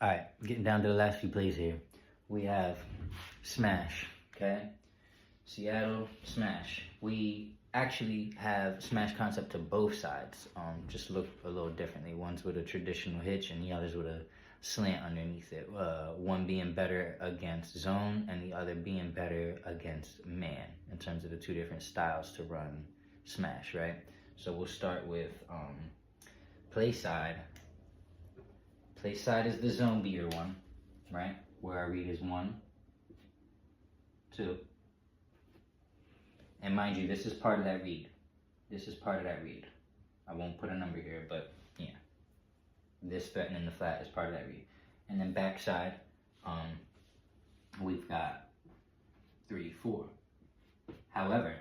All right, getting down to the last few plays here. We have smash, okay? Seattle, smash. We actually have smash concept to both sides. Just look a little differently. One's with a traditional hitch and the other's with a slant underneath it. One being better against zone and the other being better against man in terms of the two different styles to run smash, right? So we'll start with play side. Play side is the zone beater one, right? Where our read is 1, 2. And mind you, this is part of that read. This is part of that read. I won't put a number here, but yeah. This threatening the flat is part of that read. And then backside, we've got 3, 4. However,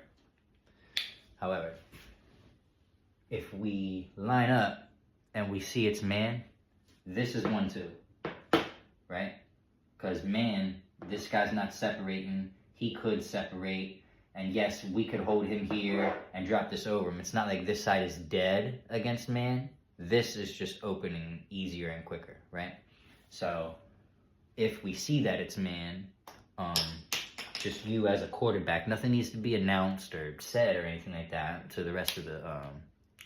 if we line up and we see it's man, this is 1, 2, right? Because man, this guy's not separating. He could separate. And yes, we could hold him here and drop this over him. It's not like this side is dead against man. This is just opening easier and quicker, right? So if we see that it's man, just you as a quarterback, nothing needs to be announced or said or anything like that to the rest of the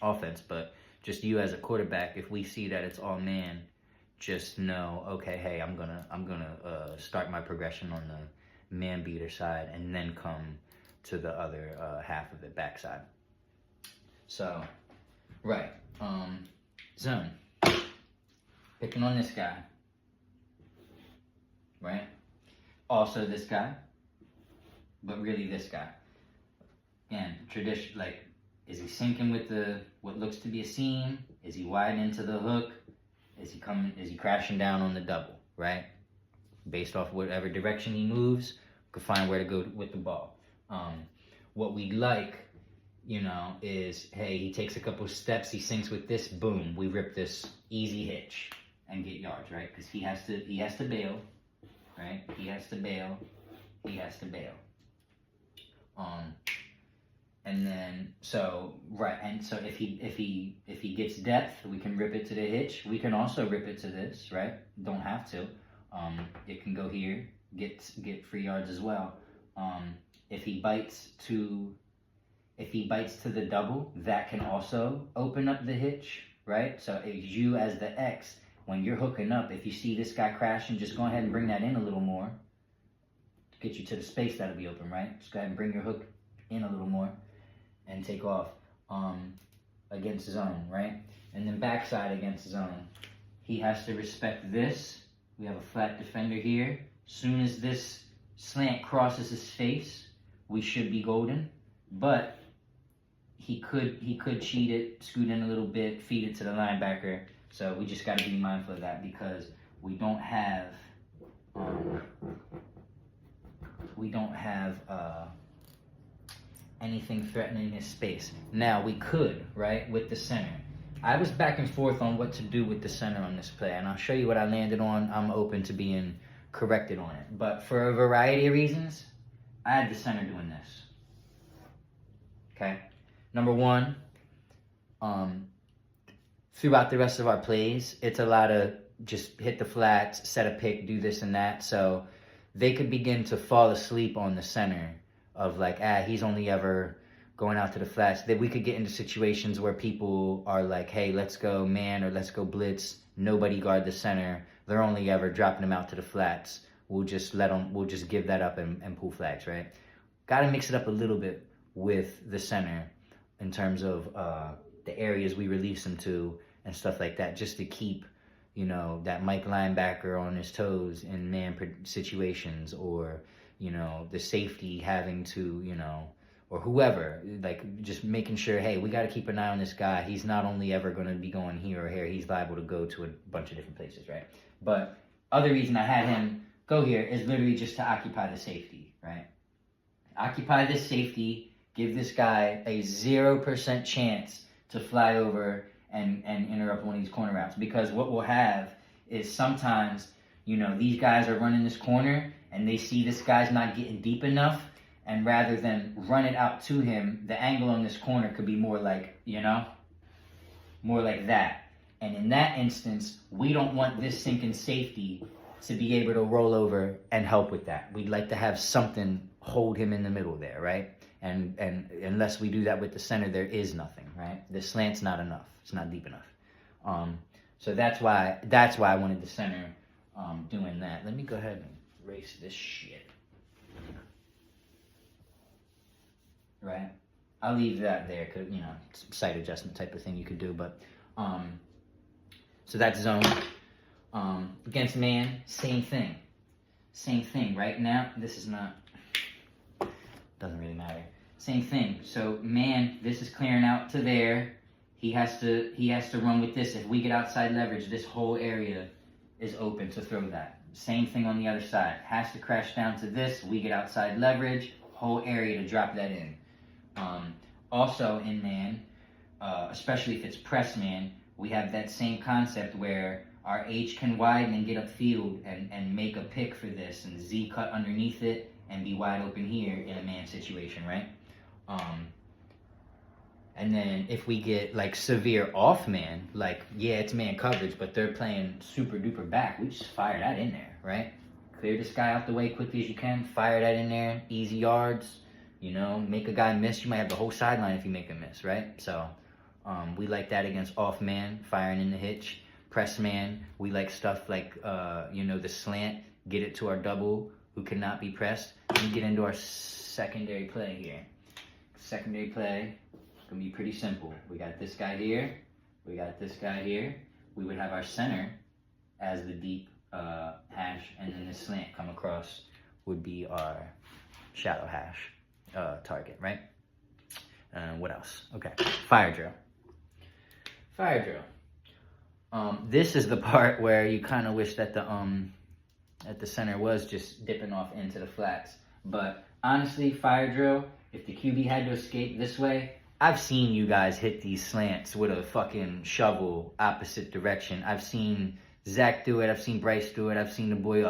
offense, but just you as a quarterback, if we see that it's all man, just know, okay, hey, I'm gonna start my progression on the man beater side and then come to the other half of it, backside. So, right, zone. Picking on this guy, right? Also this guy, but really this guy. And tradition, like, is he sinking with the what looks to be a seam? Is he wide into the hook? Is he crashing down on the double, right? Based off whatever direction he moves, could find where to go with the ball. What we like, is, hey, he takes a couple steps, he sinks with this, boom, we rip this easy hitch and get yards, right? Because he has to bail, right? He has to bail. And then so if he gets depth, we can rip it to the hitch. We can also rip it to this, right? Don't have to. It can go here, get free yards as well. If he bites to the double, that can also open up the hitch, right? So you as the X, when you're hooking up, if you see this guy crashing, just go ahead and bring that in a little more to get you to the space that'll be open, right? Just go ahead and bring your hook in a little more and take off against zone, right? And then backside against zone, he has to respect this. We have a flat defender here. Soon as this slant crosses his face, we should be golden, but he could cheat it, scoot in a little bit, feed it to the linebacker. So we just got to be mindful of that because we don't have anything threatening his space. Now we could, right, with the center. I was back and forth on what to do with the center on this play, and I'll show you what I landed on. I'm open to being corrected on it, but for a variety of reasons, I had the center doing this. Okay, number one, throughout the rest of our plays, it's a lot of just hit the flats, set a pick, do this and that. So they could begin to fall asleep on the center of like, he's only ever going out to the flats. That we could get into situations where people are like, hey, let's go man or let's go blitz. Nobody guard the center. They're only ever dropping them out to the flats. We'll just give that up and pull flags, right? Got to mix it up a little bit with the center in terms of the areas we release them to and stuff like that, just to keep, that Mike linebacker on his toes in man situations, or, the safety having to, or whoever, like just making sure, hey, we got to keep an eye on this guy. He's not only ever going to be going here or here, he's liable to go to a bunch of different places, right? But other reason I had him go here is literally just to occupy the safety, right? Occupy this safety, give this guy a 0% chance to fly over and interrupt one of these corner routes. Because what we'll have is sometimes, these guys are running this corner and they see this guy's not getting deep enough, and rather than run it out to him, the angle on this corner could be more like, more like that. And in that instance, we don't want this sinking safety to be able to roll over and help with that. We'd like to have something hold him in the middle there, right? And unless we do that with the center, there is nothing, right? The slant's not enough. It's not deep enough. So that's why I wanted the center doing that. Let me go ahead and erase this shit. Right? I'll leave that there because, you know, it's a sight adjustment type of thing you could do. But, so that's zone. Against man, same thing. Same thing. Right now, this is not, doesn't really matter. Same thing. So man, this is clearing out to there. He has to run with this. If we get outside leverage, this whole area is open to throw that. Same thing on the other side. Has to crash down to this. We get outside leverage, whole area to drop that in. Also in man, especially if it's press man, we have that same concept where our H can widen and get upfield and make a pick for this and Z cut underneath it and be wide open here in a man situation, right? And then if we get like severe off man, like, yeah, it's man coverage, but they're playing super duper back, we just fire that in there, right? Clear this guy out the way quickly as you can, fire that in there, easy yards, you know, make a guy miss. You might have the whole sideline if you make a miss, right? So we like that against off man, firing in the hitch. Press man, we like stuff like, you know, the slant, get it to our double who cannot be pressed. We get into our secondary play here. Secondary play, it's gonna be pretty simple. We got this guy here, we got this guy here. We would have our center as the deep hash, and then the slant come across would be our shallow hash target, right? What else? Okay, fire drill. Fire drill. This is the part where you kind of wish that the center was just dipping off into the flats. But honestly, fire drill, if the QB had to escape this way, I've seen you guys hit these slants with a fucking shovel opposite direction. I've seen Zach do it. I've seen Bryce do it. I've seen the boy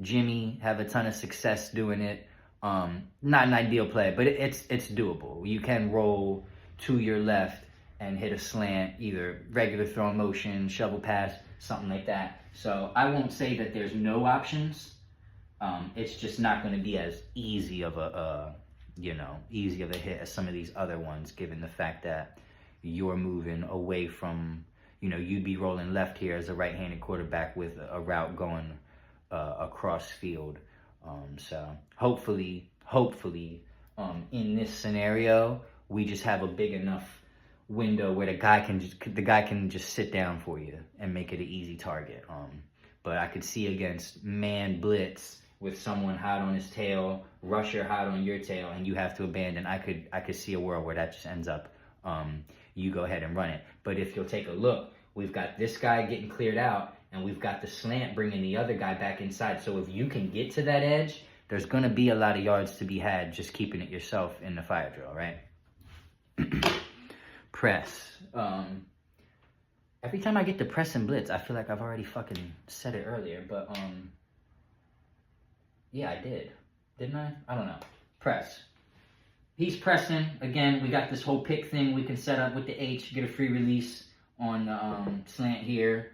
Jimmy have a ton of success doing it. Not an ideal play, but it's doable. You can roll to your left and hit a slant, either regular throw motion, shovel pass, something like that. So I won't say that there's no options. It's just not going to be as easy of a hit as some of these other ones, given the fact that you're moving away from, you know, you'd be rolling left here as a right-handed quarterback with a route going across field. So hopefully, in this scenario, we just have a big enough window where the guy can just sit down for you and make it an easy target. But I could see against man blitz with someone hot on his tail, rusher hot on your tail, and you have to abandon. I could see a world where that just ends up you go ahead and run it. But if you'll take a look, we've got this guy getting cleared out, and we've got the slant bringing the other guy back inside. So if you can get to that edge, there's going to be a lot of yards to be had just keeping it yourself in the fire drill, right? Press. Every time I get to press and blitz, I feel like I've already fucking said it earlier, but yeah, I did. Didn't I? I don't know. Press. He's pressing. Again, we got this whole pick thing we can set up with the H, get a free release on the slant here.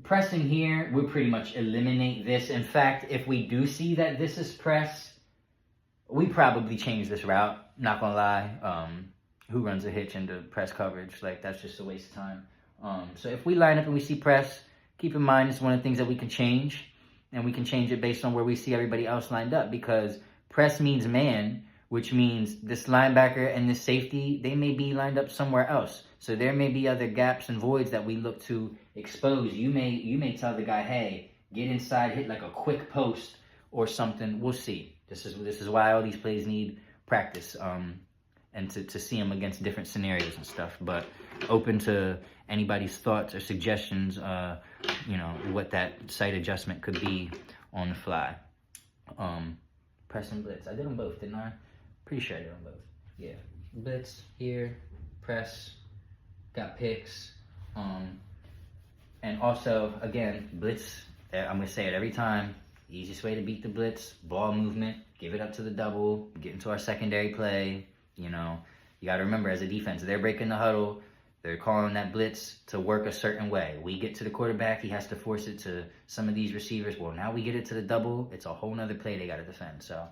Pressing here, we'll pretty much eliminate this. In fact, if we do see that this is press, we probably change this route. Not gonna lie. Who runs a hitch into press coverage? Like, that's just a waste of time. So if we line up and we see press, keep in mind it's one of the things that we can change. And we can change it based on where we see everybody else lined up, because press means man, which means this linebacker and this safety, they may be lined up somewhere else. So there may be other gaps and voids that we look to expose. You may tell the guy, hey, get inside, hit like a quick post or something. We'll see. This is why all these plays need practice, and to see them against different scenarios and stuff. But open to anybody's thoughts or suggestions, you know, what that sight adjustment could be on the fly. Press and blitz. I did them both, didn't I? Pretty sure I did them both. Yeah. Blitz here, press, got picks. And also, again, blitz, I'm going to say it every time, easiest way to beat the blitz, ball movement, give it up to the double, get into our secondary play. You know, you got to remember, as a defense, they're breaking the huddle. They're calling that blitz to work a certain way. We get to the quarterback, he has to force it to some of these receivers. Well, now we get it to the double, it's a whole nother play they got to defend. So,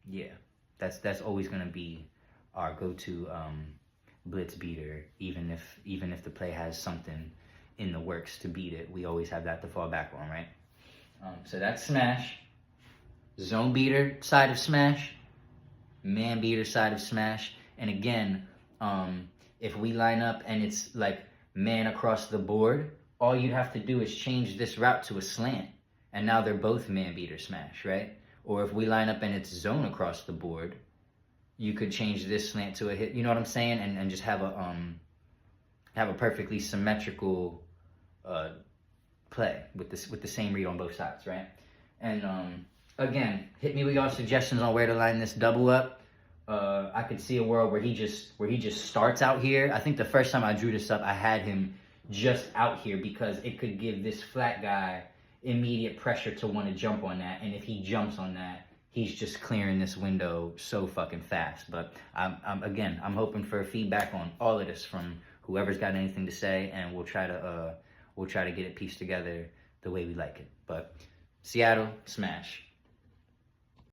yeah, that's always going to be our go-to blitz beater. Even if the play has something in the works to beat it, we always have that to fall back on, right? So that's smash. Zone beater side of smash. Man beater side of smash. And again, if we line up and it's like man across the board, all you'd have to do is change this route to a slant. And now they're both man beater smash, right? Or if we line up and it's zone across the board, you could change this slant to a hit. You know what I'm saying? And just have a perfectly symmetrical play with the same read on both sides, right? And again, hit me with your suggestions on where to line this double up. I could see a world where he just starts out here. I think the first time I drew this up, I had him just out here because it could give this flat guy immediate pressure to want to jump on that. And if he jumps on that, he's just clearing this window so fucking fast. But I'm hoping for feedback on all of this from whoever's got anything to say, and we'll try to get it pieced together the way we like it. But Seattle, smash.